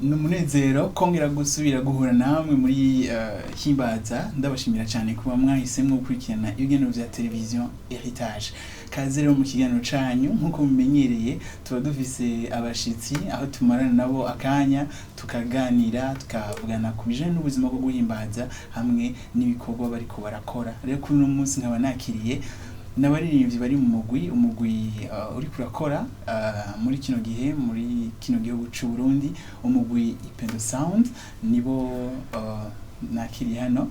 Numunezero kongera gusubira guhura namwe muri Himbaza ndabashimira cyane kuba mwahisemo gukurikirana ibiganiro vya television Heritage. Kaze rero mu kiganiro canyu nkuko mumenyereye tuba dufise abashitsi aho tumarana nabo akanya tukaganira tukavugana ku bijanye n'ubuzima bwo guhimbaza hamwe n'ibikorwa bariko barakora. Rero kuri uno munsi nkaba nakiriye n'abaririmbyi bari mu umugwi uri kurakora muri kino gihe muri kino gihugu cy'u Burundi, Umurwi Ipendo Sound nibo nakiriye hano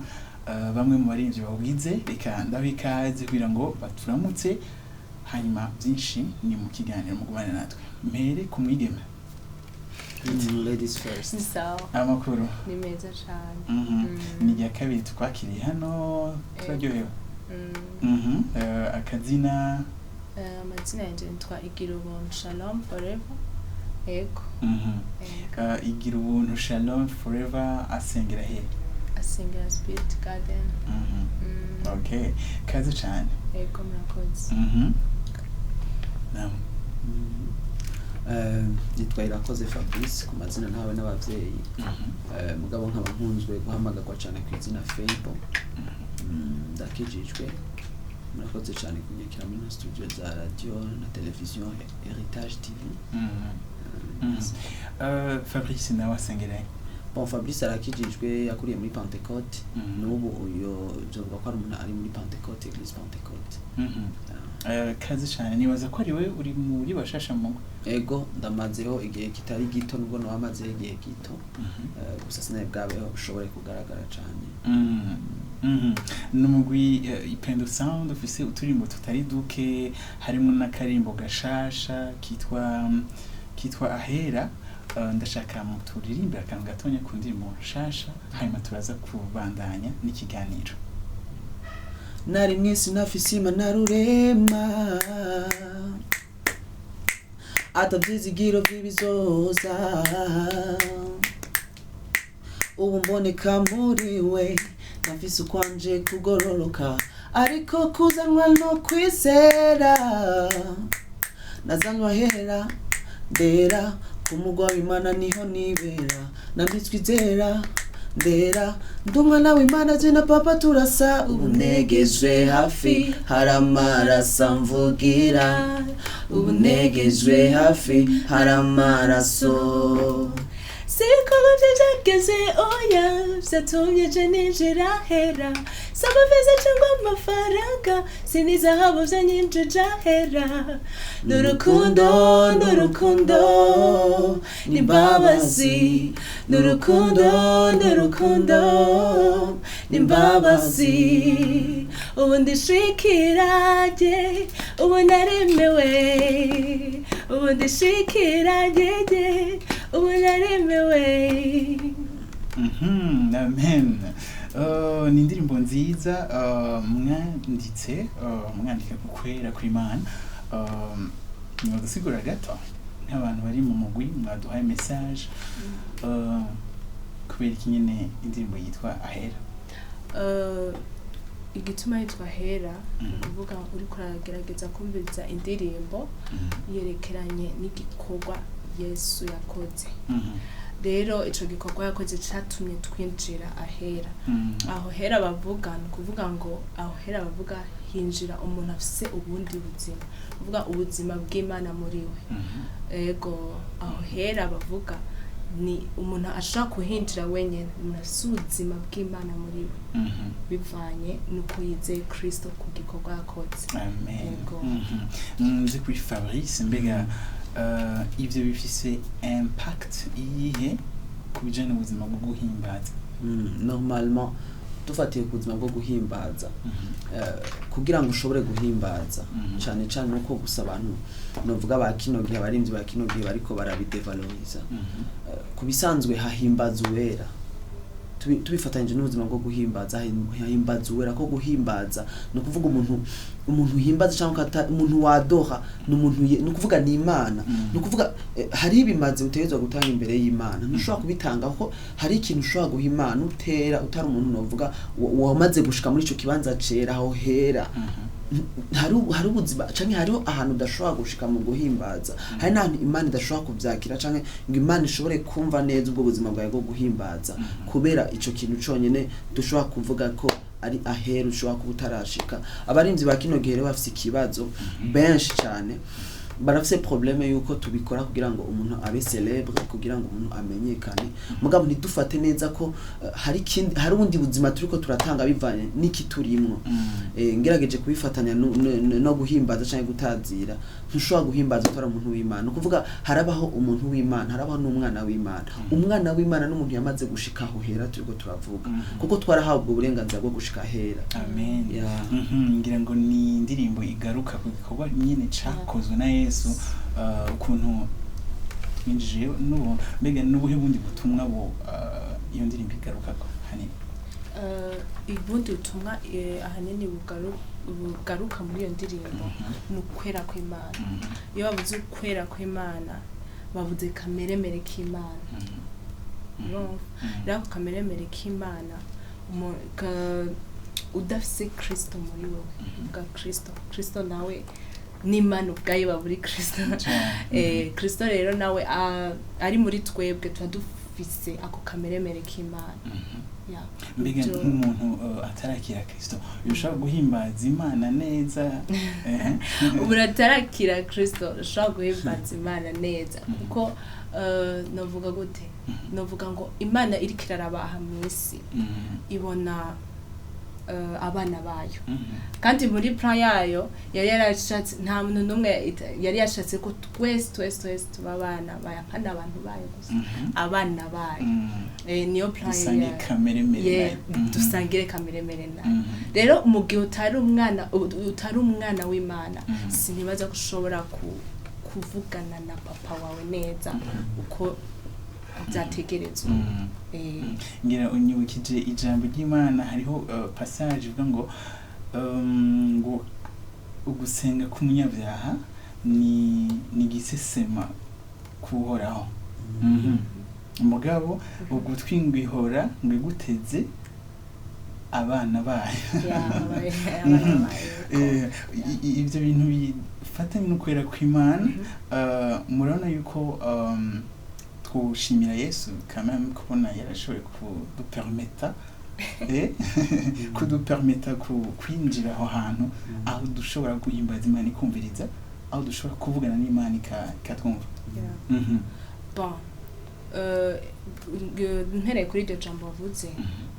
bamwe mu baririmbyi bawugize. Reka ndabikaze kugira ngo baturamutse hanyuma byinshi ni mu kiganiro mugumane natwe. Mpere ku mwigeme. Ladies first. So. Amakuru. Ni meza cyane. Ni ya kabiri twakiriye hano turaryohewe. Akazina amazina yanjye nitwa Igira Ubuntu Shalom Forever. Yego. Igira Ubuntu Shalom Forever asengera he? Asengera Spirit Garden. Okay. Kaze cyane. Yego murakoze. Naam. Nitwa Irakoze Fabrice ku mazina ntawe n'abavyeyi. Mugabo nkaba nkunzwe guhamagarwa cyane ku izina Fable. Ndakijijwe murakoze cyane kunyekera muri studio za radio na television Heritage TV. Fabrice nawe asengera he? Bon, Fabrice arakijijwe yakuriye muri Pentecote. N'ubu uyo jovuga ko ari umuntu ari muri Pentecote, Église Pentecote. Kaze cyane nibaza ko ari we uri muri bashasha mu ego ndamazeho igihe kitari gito nubwo no amaze igihe gito gusa sinaye bwabeho ushobore kugaragara cyane. N'umugwi Ipendo Sound ufise uturimbo tutari duke harimo n'akarimbo gashasha kitwa AHERA. Ndashaka mu turirimbira akantu gatonya ku ndirimbo nshasha hanyuma turaza kubandanya n'ikiganiro. Nari mwisi nafise imana rurema atavyizigiro vy'ibizoza ubu mboneka muri we nafise ukwanje kugororoka ariko kuzanwa no kwizera nazanwa hera ndera kumugwa w'Imana niho nibera nambitswe izera ndera ndumwana w'Imana je na papa turasa ubunegejwe hafi haramaraso mvugira ubunegejwe hafi haramaraso Siko byageze oya byatumye je ninjira hera saba veza cyangwa amafaranga sinizahabu byanyinjira hera n'urukundo n'imbabazi n'urukundo n'imbabazi ubu ndishikirage ubu naremewe ubu ndishikirage ubu naremewe. Amen. Ni indirimbo nziza mwandika kukwera kw'Imana. Mwadusigura gato nk'abantu bari mu mugwi mwaduhaye message kubera iki nyene indirimbo yitwa AHERA. Igituma yitwa AHERA kuvuga uri kuragerageza kumviriza indirimbo yerekeranye n'igikorwa Yesu yakoze. Rero ico gikorwa yakoze cyatumye twinjira AHERA. Aho hera bavuga kuvuga ngo aho hera bavuga hinjira umuntu afise ubundi buzima, uvuga ubuzima bw'Imana muri we. Ego aho hera bavuga ni umuntu ashaka kuhinjira wenyene umuntu afise ubuzima bw'Imana muri we bivanye nuko yizeye Kristo ku gikorwa yakoze. Amen. Nzi kuri Fabrice mbega ivyo bifise impact iyihe ku bijanye n'ubuzima bwo guhimbaza? Normalement dufatiye ku buzima bwo guhimbaza kugira ngo ushobore guhimbaza cyane cyane nuko gusa abantu novuga ba kino gihe abarimvyi ba kino gihe bariko barabidevaloriza kubisanzwe hahimbaza uwera tubifatanyije n'ubuzima bwo guhimbaza hahimbaza uwera ko guhimbaza no kuvuga umuntu uhimbaza cyangwa umuntu wadoha no kuvuga ni Imana no kuvuga hari ibimaze utegezwa gutanga imbere y'Imana ntushobora kubitanga kuko hari ikintu ushobora guha Imana utera utari umuntu novuga wamaze gushika muri ico kibanza cera aho hera hari ubuzima canke hariho ahantu udashobora gushika mu guhimbaza hari n'ahantu Imana idashobora kuvyakira canke ngo Imana ishobore kumva neza ubwo buzima bwawe bwo guhimbaza kubera ico kintu conyene dushobora kuvuga ko ari ahera ushobora kuba utarashika. Abarinzi ba kino gihe bafise ikibazo benshi cyane, barafise probleme yuko tubikora kugira ngo umuntu abe celebre, kugira ngo umuntu amenyekane, mugabo ntidufate neza ko hari ubundi buzima turiko turatanga bivanye n'iki turimwo. Ngerageje kubifatanya no guhimbaza cyangwa gutazira, ntushobora guhimbaza utari umuntu w'Imana. Ukuvuga harabaho umuntu w'Imana, harabaho n'umwana w'Imana. Umwana w'Imana n'umuntu yamaze gushika aho hera turiko turavuga, kuko twarahawe ubwo burenganzira bwo gushika hera. Amen. Ngira ngo ni indirimbo igaruka ku gikorwa nyene cakozwe na Yesu, ukuntu twinjiye n'ubu mbega n'ubuhe bundi butumwa bo iyo ndirimbo igarukako hanini. Ubundi butumwa ahanini bugaruka muri iyo ndirimbo ni ukwera kw'Imana. Iyo bavuze ukwera kw'Imana bavuze kameremere k'Imana. Rero kameremere k'Imana udafise Kristo muri wowe, bwa Kristo nawe n'Imana ubwayo baburi Kristo. Kristo rero nawe ari muri twebwe tuba dufise ako kameremere k'Imana. Mbega nk'umuntu atarakira Kristo ushobora guhimbaza Imana neza? Uratarakira Kristo ushobora guhimbaza Imana neza kuko novuga gute, novuga ngo Imana iri kirarabaha mw'isi ibona abana bayo, kandi muri plan yayo yari yarashatse nta muntu numwe yari yashatse ko twese tuba abana bayo, kandi abantu bayo gusa abana bayo. Niyo plan ya kameremere, dusangire kameremere nayo. Rero mu gihe utari umwana w'Imana, sinibaza gushobora kuvugana na papa wawe neza uko byategerezwa. Ngira unyibukije ijambo ry'Imana, hariho passage ivuga ngo ugusenga k'umunyabyaha ni gisesema kuhoraho, mugabo ugutwingwihora ngo iguteze abana bayo. Ibyo bintu bifatanye n'ukwera kw'Imana. Murabona yuko gushimira Yesu quand même kubona yarashoboye kudupermeta kwinjira aho hantu aho dushobora guhimbaza Imana ikumviriza, aho dushobora kuvugana n'Imana ikatwumva. Ntereye kuri iryo jambo bavuze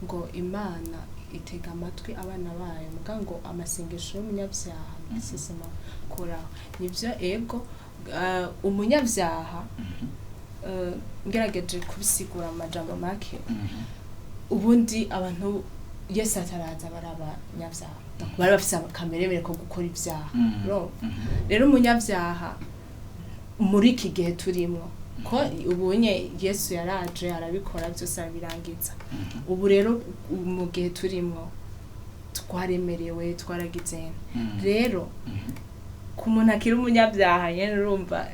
ngo Imana itega amatwi abana bayo, muga ngo amasengesho y'umunyabyaha asesema koraho. Nivyo ego umunyabyaha ngerageje kubisigura amajambo make, ubundi abantu Yesu ataraza barabanyabyaha, bari bafise kameremere ko gukora ibyaha. Rero umunyabyaha muri iki gihe turimo ko ubunye Yesu yaraje arabikora byose arabirangiza. Ubu rero mu gihe turimo twaremerewe, twaragize rero ku muntu akiri umunyabyaha nyene urumva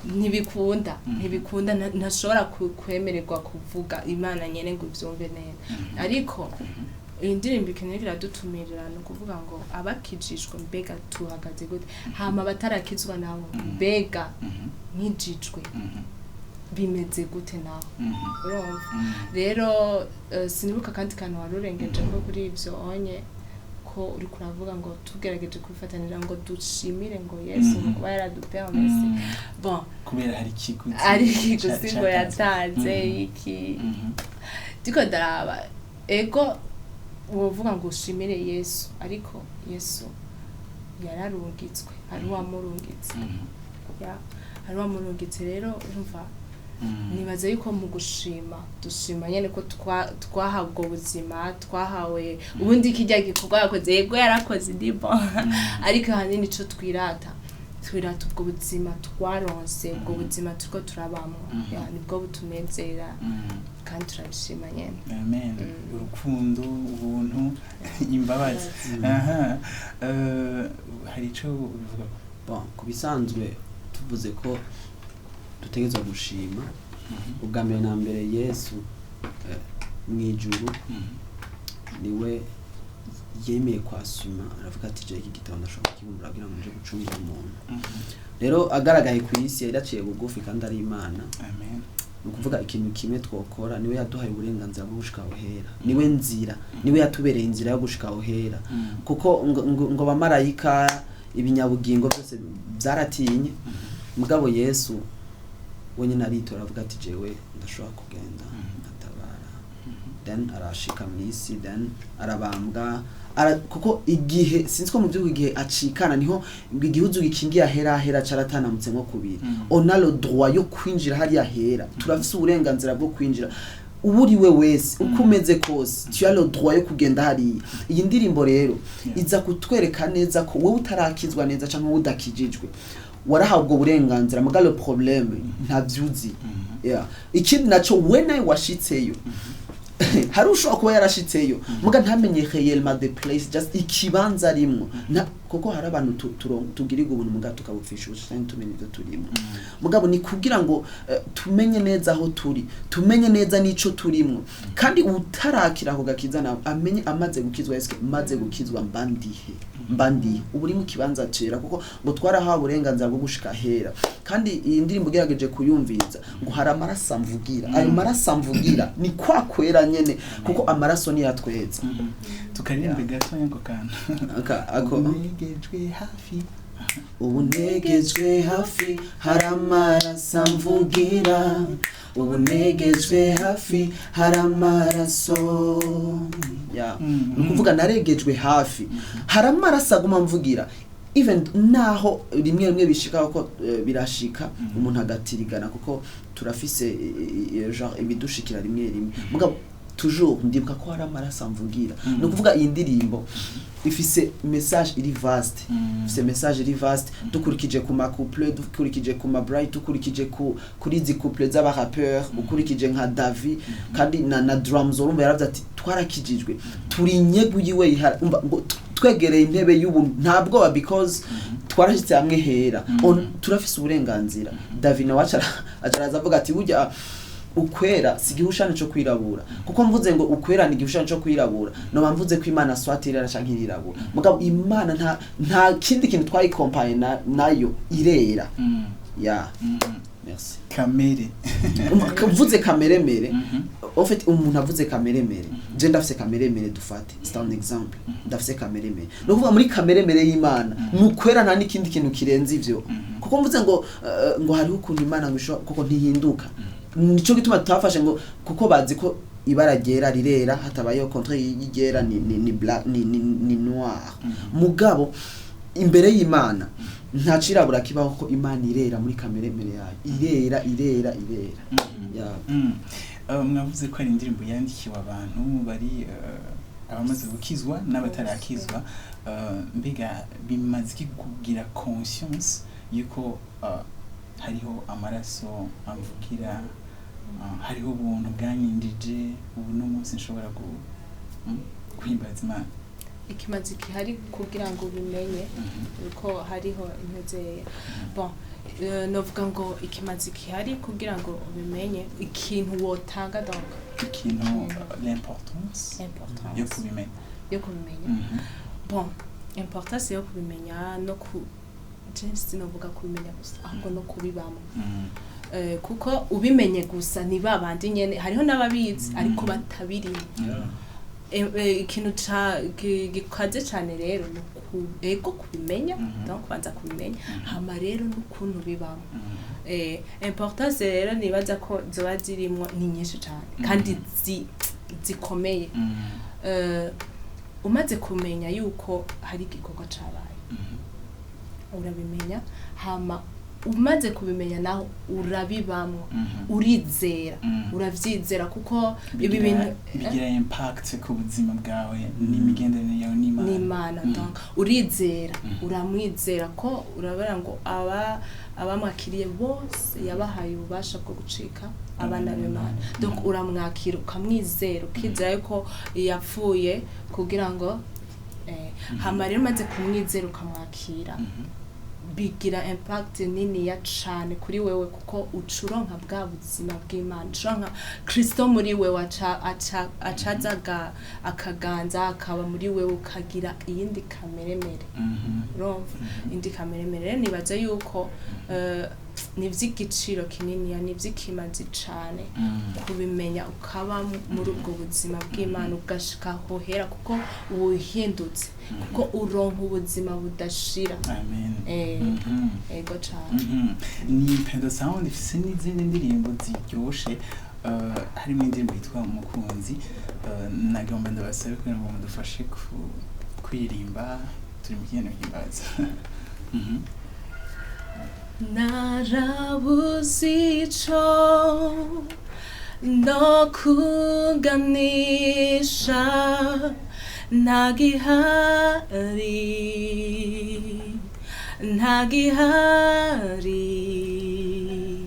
ntibikunda ntashobora kwemererwa kuvuga Imana nyene ngo ivyumve neza. Ariko iyi ndirimbo ikeneye iradutumirira no kuvuga ngo abakijijwe mbega tuhagaze gute, hama batarakizwa nabo mbega nkijijwe bimeze gute naho. Rero sinibuka kandi kantu warurengeje ko kuri ivyo onye ko uri kuravuga ngo tugerageje kwifatanira ngo dushimire ngo Yesu kuba yaradupermese. Bon, kubera hari ikiguzi ngo yatanze iki diko daraba ego wovuga ngo ushimire Yesu, ariko Yesu yararungitswe, hari wamurungitse. Hari wamurungitse. Rero urumva nibaza yuko mu dushima nyene ko twahawe ubwo buzima, twahawe ubundi kijya gikorwa yakoze, yego yarakoze ndibo, ariko hanini ico twirata ubwo buzima twaronse, ubwo buzima turiko turabamwo, nibwo butunezera kandi turabishima nyene. Amen. Urukundo, ubuntu, imbabazi. Hari ico ubivuga? Bon, kubisanzwe tuvuze ko dutegezwa gushima ubwa mbere na mbere Yesu mwijuru niwe yemeye kwasuma aravuga ati je iki gitabo ndashobora kukibumbura kugira ngo nje gucungira umuntu rero agaragaye ku isi yaraciye bugufi kandi ari Imana amen nukuvuga ikintu kimwe twokora niwe yaduhaye uburenganzira bwo gushika AHERA niwe nzira niwe yatubereye inzira yo gushika AHERA kuko ngo bamarayika ibinyabugingo byose byaratinye mugabo Yesu wenye naritora avuga ati jewe ndashobora kugenda atabara then arashika mwisi then arabambwa kuko igihe sinzi ko mu by'uko igihe acikana niho igihuzu gikingiye AHERA caratanamutse nko kubiri on a le droit yo kwinjira hari AHERA turafise uburenganzira bwo kwinjira uburiwe wese ukomeze kose tu as le droit yo kugenda hari iyi ndirimbo rero iza kutwereka neza ko wowe utarakizwa neza canke udakijijwe warahabwa uburenganzira mugalo problème ntavyuzi ikindi naco wena washitseyo hari ushobora kuba yarashitseyo muga ntamenye réellement the place just ikibanza rimwe kuko hari abantu tugiriga ubuntu muga tukabupfisha ubushanyi tumenye ibyo turimo mugabo ni kugira ngo tumenye neza aho turi tumenye neza nico turimo kandi utarakira ako gakiza nawe amenye amaze gukizwa eske maze gukizwa mbandi uburi mu kibanza cera kuko ngo twarahawe uburenganzira bwo gushika AHERA kandi iyi ndirimbo gerageje kuyumviza ngo hari amaraso amvugira ayo maraso amvugira ni kwa kwera nyene kuko amaraso ni yatweza tukaririmbe gato yango kana ako negejwe hafi ubunegejwe hafi hari amaraso amvugira ubunegejwe hafi hari amaraso nukuvuga naregejwe hafi hari amaraso aguma mvugira even naho rimwe bishika ko birashika umuntu agatirigana kuko turafise genre ibidushikira rimwe mugabo toujours ndibuka ko hari amaraso amvugira no kuvuga iyi ndirimbo ifise message iri vaste ifise message iri vaste dukurikije ku ma couple dukurikije ku ma bright dukurikije kuri zi couple z'aba rappeurs ukurikije nka David kandi na drums urumva yaravye ati twarakijijwe turi nyeguyiwe ngo twegereye intebe y'ubu ntabwo because twarashitse hamwe AHERA turafise uburenganzira David na wacha ajaraza avuga ati burya ukwera sigihushane cyo kwirabura kuko mvuze ngo ukwera ni gihushane cyo kwirabura no bamvuze ko Imana swatirera canke irabura mugabo Imana nta kindi kintu twayikompaye nayo irera merci kamere mvuze kamere mere en fait umuntu avuze kamere mere je ndafise kamere mere dufate c'est un exemple ndafise kamere mere no kuvuga muri kamere mere y'Imana nukwera nta nikindi kintu kirenze ivyo kuko mvuze ngo hariho ukuntu Imana ngusho kuko ntihinduka nico gituma twafashe ngo kuko bazi ko ibara ryera rirera hatabayeho contre y'igera ni black ni noir mugabo imbere y'Imana nta cirabura kibaho ko Imana irera muri kamere mere yayo irera mwavuze ko ari indirimbo yandikiwe abantu bari abamaze gukizwa n'abatarakizwa mbega bimaze kugira conscience yuko hariho amaraso amvugira hariho ubuntu bwanyindije ubu no munsi nshobora guhimbaza Imana ikimazi kihari kugira ngo bimenye uko hariho inteze bon novuga ngo ikimazi kihari kugira ngo ubimenye ikintu wotanga donc ikintu l'importance yo kubimenya bon importance yo kubimenya no ku just novuga kubimenya gusa ahubwo no kubibamo kuko ubimenye gusa ni babandi nyene hariho n'ababizi ariko batabirimo ikintu gikaze cyane rero ego kubimenya donc banza kubimenya hama rero n'ukuntu bibamo importance rero nibaza ko zoba zirimo ni nyinshi cyane kandi zikomeye umaze kumenya yuko hari igikorwa cabaye urabimenya hama umaze kubimenya naho urabibamwo urizera uravyizera kuko ibi bintu bigira impact ku buzima bwawe n'imigenderanire yawe n'Imana donc urizera uramwizera ko urabara ngo abamwakiriye bose yabahaye ububasha bwo gucika abana b'Imana donc uramwakira ukamwizera ukizera yuko yapfuye kugira ngo hama rero maze kumwizera ukamwakira bigira impact nini ya cane kuri wewe kuko ucuronka bwa buzima bw'Imana ucuronka Kristo muri wewe acazaga akaganza akaba muri wewe ukagira iyindi kameremere urumva indi kameremere nibaza yuko nivy'igiciro kinini nivy'ikimazi cane kubimenya ukaba muri ubwo buzima bw'Imana ugashika hohera kuko ubuhindutse kuko uronka ubuzima budashira. Amen. Ego cane. Ni Ipendo Sound ifise n'izindi ndirimbo ziryoshe harimo indirimbo yitwa Umukunzi nagomba ndabasabe kugira ngo mudufashe kwirimba turi mu kiganiro Himbaza. Narabuze ico no kuganisha ntagihari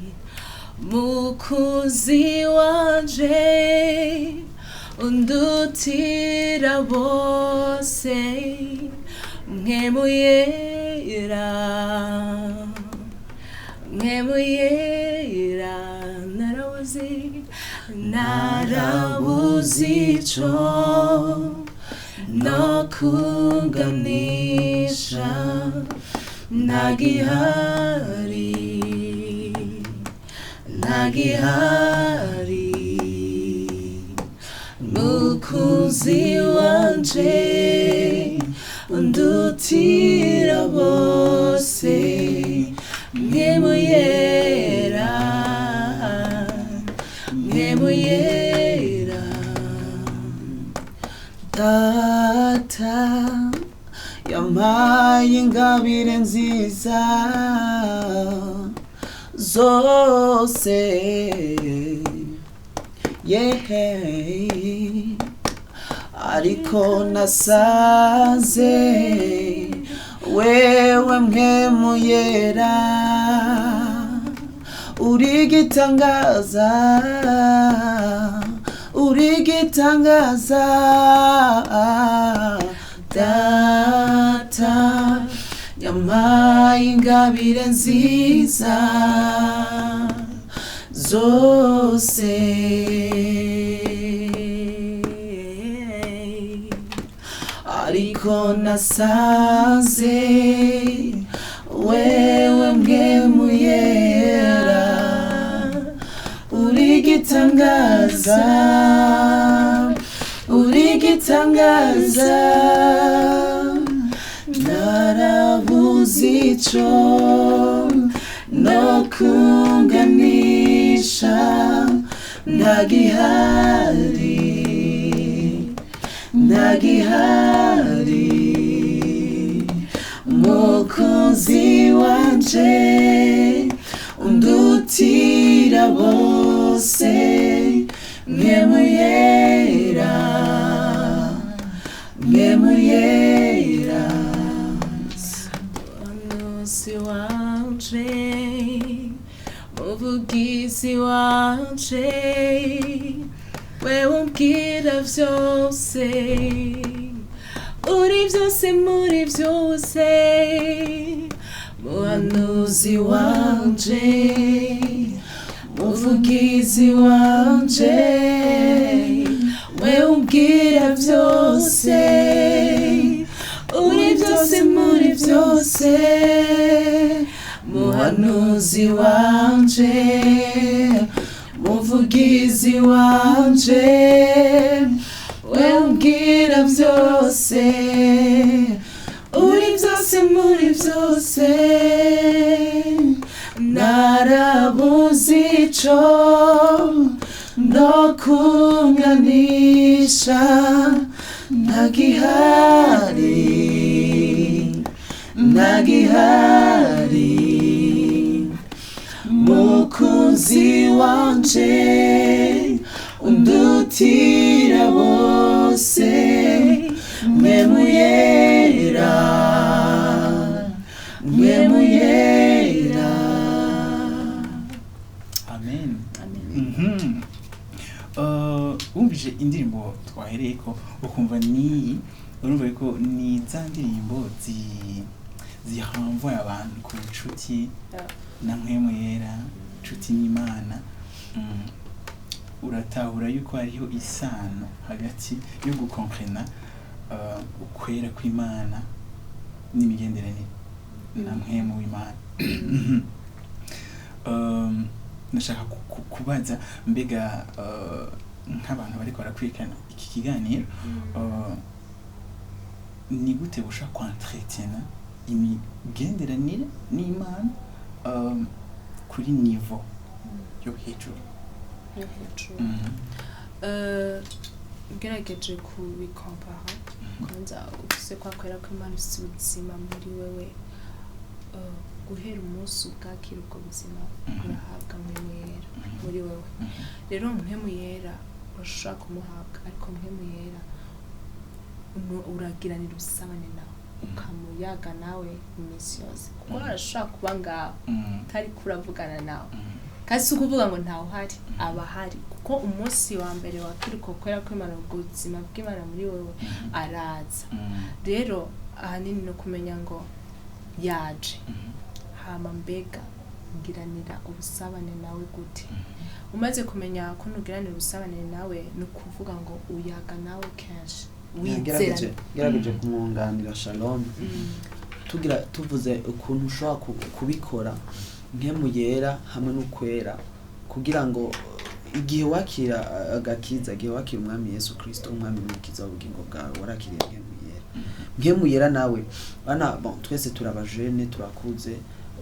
mukunzi wanje undutira bose mwemuyera narabuze ico no kuganisha ntagihari mukunzi wanje undutira bose mwemuyera data yampaye ingabire nziza zose ariko nasaze wewe mwemuyera urigitangaza data yampaye ingabire nziza zose ariko nasaze wewe mwemuyera urigitangaza narabuze ico no kunganisha ntagihari mukunzi wanje undutira bose mwemuyera muhanuzi wanje muvugizi wanje wewe umbwira vyose uri vyose muri vyose muhanuzi wanje muvugizi wanje wewe umbwira vyose uri vyose muri vyose muhanuzi wanje muvugizi wanje wewe umbwira vyose uri vyose muri vyose narabuze ico no kunganisha ntagihari mukunzi wanje undutira bose mwemuyera Amen. Wumvise indirimbo twahereyeko ukumva ni urumva ko ni za ndirimbo zihamvuye abantu ku nshuti na mpwemu yera nshuti n'Imana. Uratahura yuko hariho isano hagati yo gukomprena ukwera kw'Imana n'imigenderanire na mpwemu w'Imana. Nashaka kubaza mbega nk'abantu bariko barakurikirana iki kiganiro ni gute busha kwentretena imigenderanire n'Imana kuri niveau yo hejuru? Ugerageje kubikompara kwanza ufise kwakwera kw'Imana ufise ubuzima muri wewe, guhera umunsi ubwakira ubwo buzima urahabwa mpwemu yera muri wewe. Rero mpwemu yera urashobora kumuhabwa, ariko mpwemu yera uragiranira ubusabane nawe ukamuyaga nawe iminsi yose, kuko arashobora kuba ngaho utari kuravugana nawe kandi si ukuvuga ngo ntawe uhari, aba ahari, kuko umunsi wa mbere wakira uko kwera kw'Imana, ubwo buzima bw'Imana muri wewe araza. Rero ahanini no kumenya ngo yaje, hama mbega ngiranira ubusabane nawe gute. Umaze kumenya ko nugiranira ubusabane nawe ni ukuvuga ngo uyaga nawe kenshi gerageje kumwunganira Shalom. Tuvuze ukuntu ushobora kubikora mpwemu yera hamwe n'ukwera, kugira ngo igihe wakira agakiza, igihe wakira umwami Yesu Kristo umwami n'umukiza w'ubugingo bwawe, warakiriye mpwemu yera nawe. Bana twese turabajene turakuze,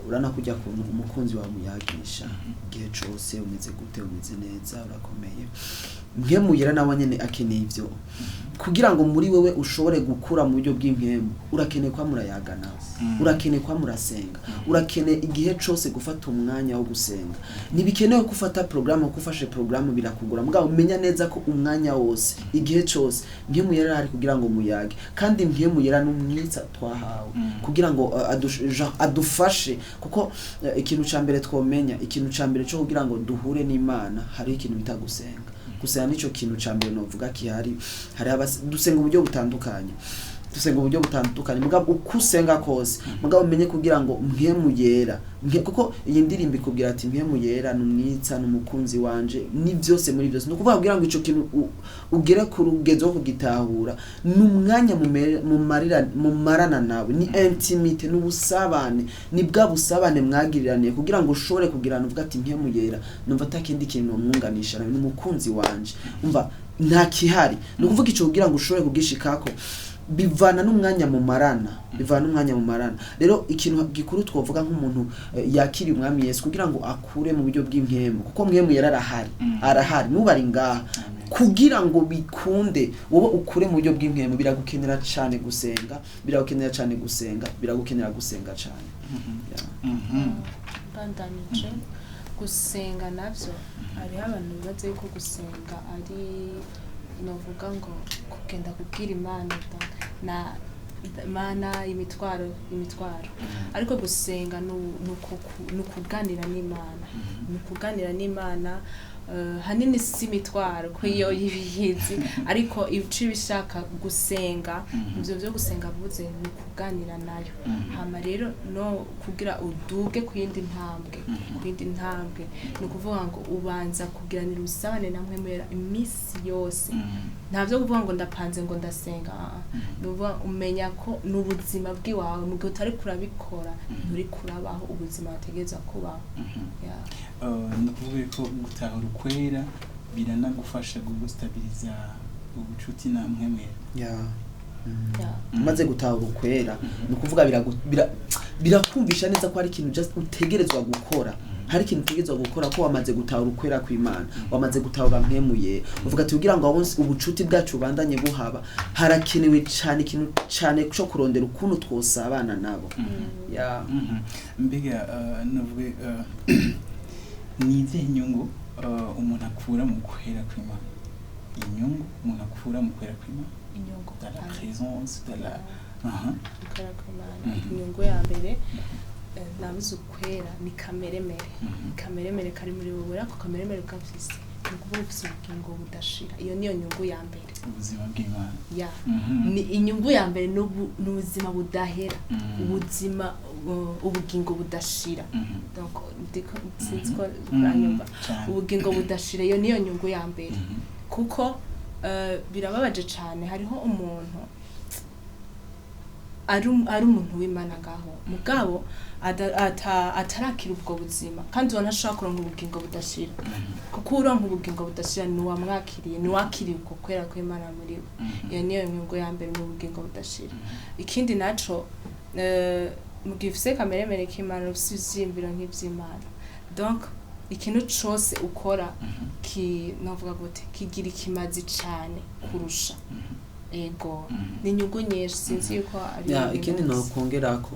urana kujya ku umukunzi wawe muyagisha igihe cyose, umeze gute, umeze neza, urakomeye. Mpwemu yera nawe nyene akeneye ivyo, kugira ngo muri wewe ushobore gukura mu buryo bw'impwemu, urakeneye kwa murayaga nawe, urakeneye kwa murasenga, urakeneye igihe cyose gufata umwanya wo gusenga. Nibikenewe gufata programme, kufashe programme birakugura, mugabo umenya neza ko umwanya wose igihe cyose mpwemu yera ari kugira ngo muyage. Kandi mpwemu yera n'umwitsa twahawe kugira ngo adufashe, kuko ikintu ca mbere twomenya, ikintu ca mbere cyo kugira ngo duhure n'Imana hari ikintu bita gusenga. Gusenga nico kintu ca mbere novuga kihari. Hari dusenga uburyo butandukanye, mugabo ukusenga kose, mugabo umenye kugira ngo mpwemu yera, kuko iyi ndirimbo ikubwira ati mpwemu yera n'umwitsa n'umukunzi wanje, ni byose muri byose. No kuvuga kugira ngo ico kintu ugere ku rugezo wo kugitahura, n'umwanya mu marana nawe, ni intimite, n'ubusabane, ni bwa busabane mwagiriraniye, kugira ngo ushobore kugirana uvuga ati mpwemu yera numva atakindi kintu mwunganisha nawe, n'umukunzi wanje umva nta kihari. No kuvuga ico kugira ngo ushobore kugishikako bivana n'umwanya mu marana, Rero ikintu gikuru twovuga nk'umuntu yakiri umwami Yesu kugira ngo akure mu buryo bw'impwemu, kuko mpwemu yera arahari nubari ngaha, kugira ngo bikunde wowe ukure mu buryo bw'impwemu biragukenera cyane gusenga, biragukenera gusenga cyane. Bandanije gusenga navyo, hari abantu bibaze yuko gusenga ari novuga ngo kugenda kubwira Imana na Imana imitwaro, ariko gusenga nukuganira n'Imana, hanini si imitwaro ko iyo yibiyizi, ariko ico bishaka gusenga, ivyo byo gusenga vuze ni kuganira nayo. Hama rero no kugira uduge kuyindi ntambwe, ni kuvuga ngo ubanza kugiranira ubusabane namwe mwera imisi yose. Ntavyo kuvuga ngo ndapanze ngo ndasenga, nuvuga umenya ko n'ubuzima bw'iwawe mu gihe utari kurabikora nturi kurabaho ubuzima wategeza kubaho. Nukuvuga ko gutahura ukwera biranagufasha gustabiliza ubucuti na mpwemera. Umaze gutahura ukwera ni ukuvuga birakumvisha neza ko hari ikintu just utegerezwa gukora, hari ikintu utegerezwa gukora, ko wamaze gutahura ukwera kw'Imana, wamaze gutahura mpwemuye. Uvuga ati kugira ngo abonse ubucuti bwacu bandanye buhaba, harakenewe cyane ikintu cyane cyo kurondera ukuntu twosabana nabo. Mbega navuga ni izihe nyungu umuntu akura mu kwera kw'Imana? Inyungu umuntu akura mu kwera kw'Imana, inyungu de la présence de la kwera kw'Imana. Inyungu ya mbere nabuze ukwera ni kameremere, kameremere kari muri wowe, ako kameremere gafise ukuvuga ufise ubugingo budashira iyo niyo nyungu ya mbere ubuzima bw'Imana ya ni inyungu ya mbere n'ubuzima budahera ubuzima ubugingo budashira donc ndiko sinziko uranyumva ubugingo budashira iyo niyo nyungu ya mbere kuko birababaje cyane hariho umuntu ari umuntu w'Imana ngaho mugabo atarakira ubwo buzima kandi ubona ashobora kuronka ubugingo budashira kuko uronka ubugingo budashira ni wamwakiriye ni wakiriye uko kwera kw'Imana muri we iyo niyo nyungu ya mbere mu bugingo budashira ikindi naco mu gifise kameremere k'Imana ufise ivyiyumviro nk'ivy'Imana donc ikintu cose ukora novuga gute kigira ikimazi cane kurusha ego ni inyungu nyinshi sinzi yuko ari ikindi nokongerako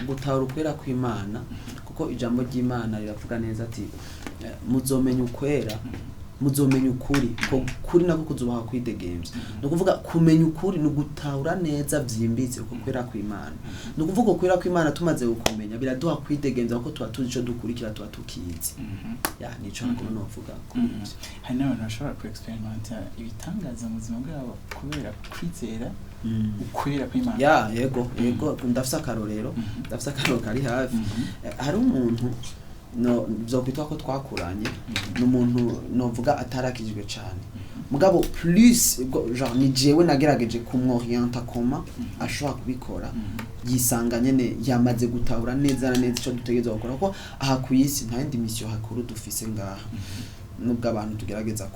gutahura ukwera kw'Imana kuko ijambo ry'Imana riravuga neza ati muzomenya ukwera muzomenya ukuri ko kuri nako kuzubaha kwidegemvya no kuvuga kumenya ukuri no gutahura neza vyimbitse uko kwera kw'Imana no kuvuga kwera kw'Imana tumaze gukomenya biraduha kwidegemvya kuko tuba tuzi ico dukurikira tuba tukizi ya nico nakubona novuga hari n'abantu bashobora ku experimenta ibitangaza mu buzima bwabo kubera kwizera ukwera kw'Imana ya yego ndafise akarorero kari hafi hari umuntu no byokwitwa ko twakuranye n'umuntu novuga atarakijwe cyane mugabo plus genre ni jewe nagerageje kumworienta koma ashobora kubikora yisanga nyene yamaze gutahura neza ico dutegeza gukora ko aha kuyisi nta yindi mission hakuru dufise ngaha nubwo abantu tugerageza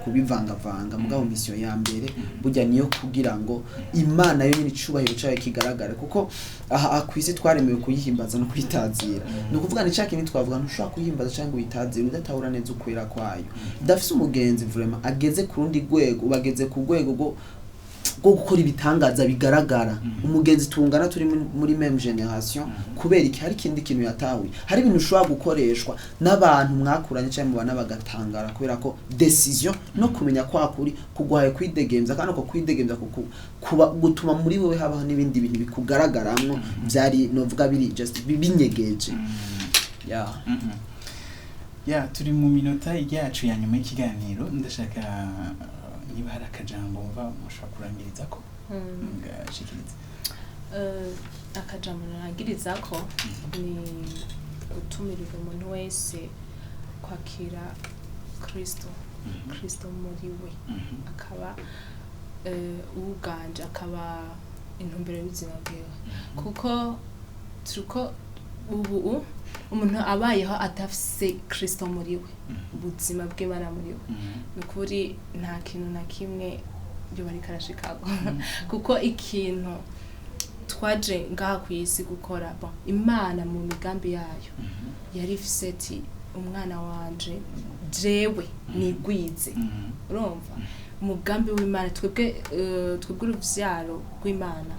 kubivangavanga mugabo mission ya mbere burya niyo kugira ngo Imana yo nyine icubahiro cyayo kigaragare kuko aha akwisi twaremewe kuyihimbaza no kwitazira no kuvuga ni cya kintu twavuga ntushobora kuyihimbaza cyangwa uyitazira udatahura neza ukwera kwayo dafise umugenzi vraiment ageze ku rundi rwego bageze ku rwego go gukora ibitangaza bigaragara umugenzi tungana turi muri même generation kubera iki hari kindi kintu yatahuye hari ibintu ushobora gukoreshwa n'abantu mwakuranye cyane mu bana bagatangara kubera ko decision no kumenya kwa kuri kugwaye kwidegemza kandi ko kwidegemza kuba gutuma muri wowe habaho n'ibindi bintu bikugaragaramwo byari novuga biri just binyegeje ya turi mu minota yacu ya nyuma y'ikiganiro ndashaka niba hari akajambo mva mushobora kurangiriza ko ngashikiriza akajambo narangiriza ko ni gutumirira umuntu wese kwakira Kristo muri we akaba uganje akaba intumbero y'ubuzima bwiwe kuko turiko ubu umuntu abayeho atafise Kristo muri we ubuzima bw'Imana muri we nukuri nta kintu na kimwe byo bari karashikago kuko ikintu twaje ngaha ku isi gukora Imana mu migambi yayo yari ifise ati umwana wanje jewe nigwize urumva umugambi w'Imana twebwe uruvyaro rw'Imana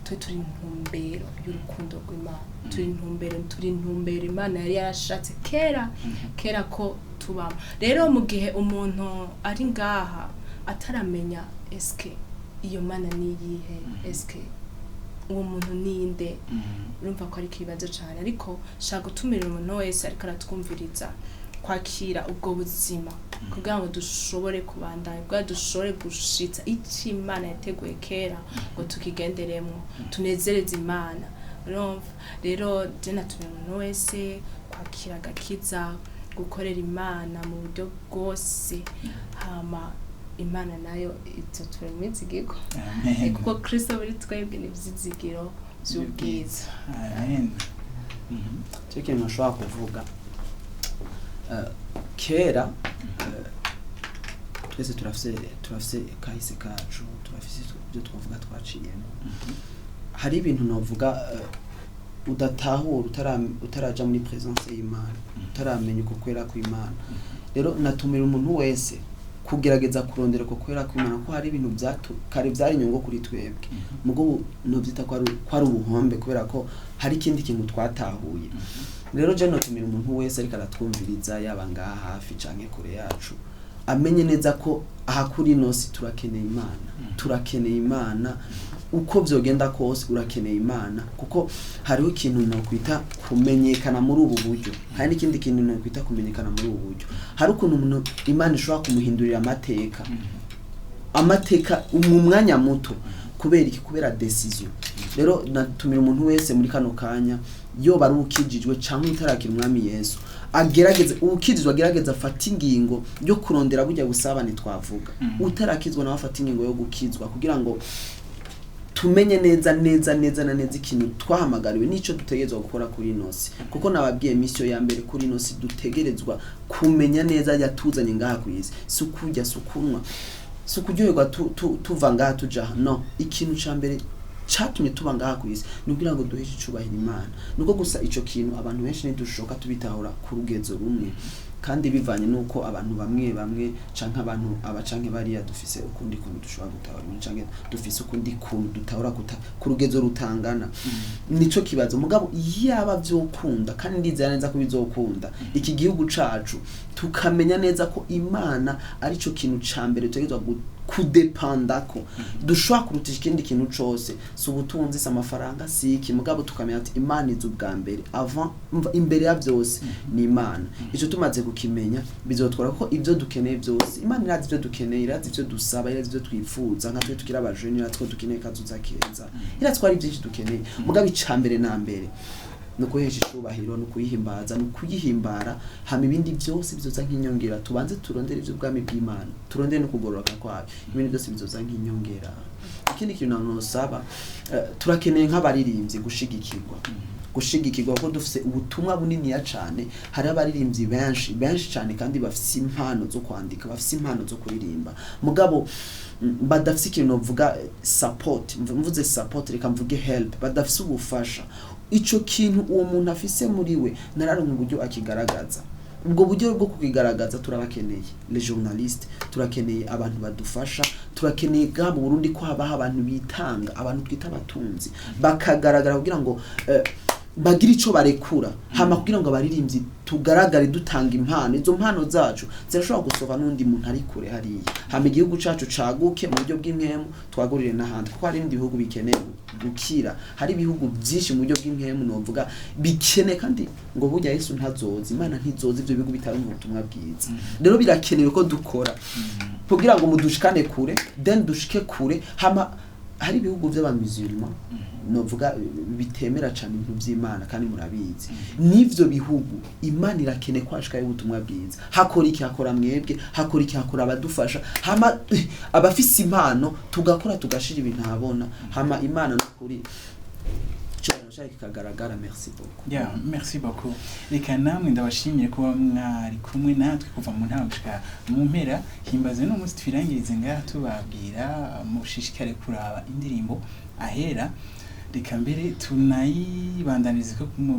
turi intumbero y'urukundo rw'Imana turi intumbero Imana yari yarashatse kera ko tubamo rero mu gihe umuntu ari ngaha ataramenya eske iyo Mana niyihe eske uwo muntu ninde urumva ko ari kibazo cyane ariko shaka gutumira umuntu wese ariko aratwumviriza kwakira ubwo buzima kugira ngo dushobore kubandanya kugira dushobore gushitsa icyo Imana yateguye kera ngo tukigenderemo tunezereze Imana rero je natumira umuntu wese kwakira agakiza gukorera Imana mu buryo bwose hama Imana nayo itotura imizigiro kuko Kristo buri twebwe n'ivyizigiro by'ubwiza cyo nashobora kuvuga kera twese turafise kahise kacu turafise ibyo twavuga twaciyemo hari ibintu novuga udatahura utaraja muri presence y'Imana utaramenya uko kwera kw'Imana rero natumira umuntu wese kugerageza kurondera uko kwera kw'Imana ko hari ibintu kare byari inyungu kuri twebwe mugo novyita ko ari ubuhombe kubera ko hari ikindi kintu twatahuye rero je natumira umuntu wese ariko aratwumviriza yaba ngaha hafi canke kure yacu amenye neza ko aha kuri nosi turakeneye Imana uko vyogenda kose urakeneye Imana kuko hariho ikintu no kwita kumenyekana muri ubu buryo hari n'ikindi kintu no kwita kumenyekana muri ubu buryo hari ukuntu umuntu Imana ishobora kumuhindurira amateka mu mwanya muto kubera decision rero natumira umuntu wese muri kano kanya yo bari ukijijwe cyangwa utarakira umwami Yesu agerageze ukijizwe agerageza afata ingingo yo kurondera burya busabane twavuga utarakizwa nawe afata ingingo yo gukizwa kugira ngo tumenye neza ikintu twahamagariwe nico dutegerezwa gukora kuri nosi kuko nababwiye mission ya mbere kuri nosi dutegerezwa kumenya neza yatuzanye ngaha ku isi sukurya sukunwa sukuryoherwa tuva ngaha tuja no ikintu ca mbere catumye tuba ngaha ku isi nugira ngo duheshe icubahiro Imana nuko gusa ico kintu abantu benshi ntidushoka tubitahura ku rugezo rumwe kandi bivanye nuko abantu bamwe canke abantu abacanke bariya dufise ukundi kuntu dushobora gutahura canke dufise ukundi kuntu dutahura ku rugezo rutangana nico kibazo mugabo yaba vyokunda kandi ndizera neza ko bizokunda iki gihugu cacu tukamenya neza ko Imana ari cyo kintu ca mbere tutegezwa kudepandako dushobora kurutisha ikindi kintu cose si ubutunzi si amafaranga si iki mugabo tukamenya ati Imana izu bwa mbere avant imbere ya byose ni Imana ico tumaze kukimenya bizotwara ko ivyo dukeneye byose Imana irazi ivyo dukeneye irazi ivyo dusaba irazi ivyo twifuza nka twe tukira abajeni irazi dukeneye kazuza keza irazi twari byinshi dukeneye mugabo icambere na mbere no kuhesha icubahiro no kuyihimbaza no kuyihimbara hama ibindi byose bizoza nk'inyongera tubanze turondere ivyo bwami bw'Imana turondere no kugororoka kwayo ibindi byose bizoza nk'inyongera ikindi kintu nanosaba turakeneye nk'abaririmbyi gushigikirwa ko dufise ubutumwa bunini ya cane hari abaririmbyi benshi cane kandi bafise impano zo kwandika bafise impano zo kuririmba mugabo badafise ikintu novuga support mvuze support reka mvuge help badafise ubufasha ico kintu uwo muntu afise muri we nararonka uburyo akigaragaza ubwo buryo bwo kukigaragaza turabakeneye les journalistes turakeneye abantu badufasha turakeneye gabo Burundi ko habaho abantu bitanga abantu twita abatunzi bakagaragara kugira ngo bagira ico barekura hama kugira ngo abaririmbyi tugaragare dutanga impano izo mpano zacu zirashobora gusova n'undi muntu ari kure hariya hama igihugu cacu caguke mu buryo bw'impemu twagurire n'ahandi kuko hari ibindi bihugu bikeneye gukira hari ibihugu byinshi mu buryo bw'impemu novuga bikene kandi ngo burya Yesu ntazoza Imana ntizoza ivyo bihugu bitari mu butumwa bwiza rero birakenewe ko dukora kugira ngo mudushikane kure then dushike kure hama hari ibihugu by'abamusulman novuga bitemera cyane ibintu by'Imana kandi murabizi nivyo bihugu Imana irakene kwashika y'ubutumwa bwiza hakora iki hakora mwebwe hakora iki hakora abadufasha hama abafise impano tugakora tugashira ibintu habona hama Imana n'ukuri kikagaragara merci beaucoup merci beaucoup reka namwe ndabashimiye kuba mwari kumwe natwe kuva mu ntambwe mu mpera himbaze no musi twirangirize ngaha tubabwira mushishikare kuraba indirimbo AHERA reka mbere tunayibandanize ko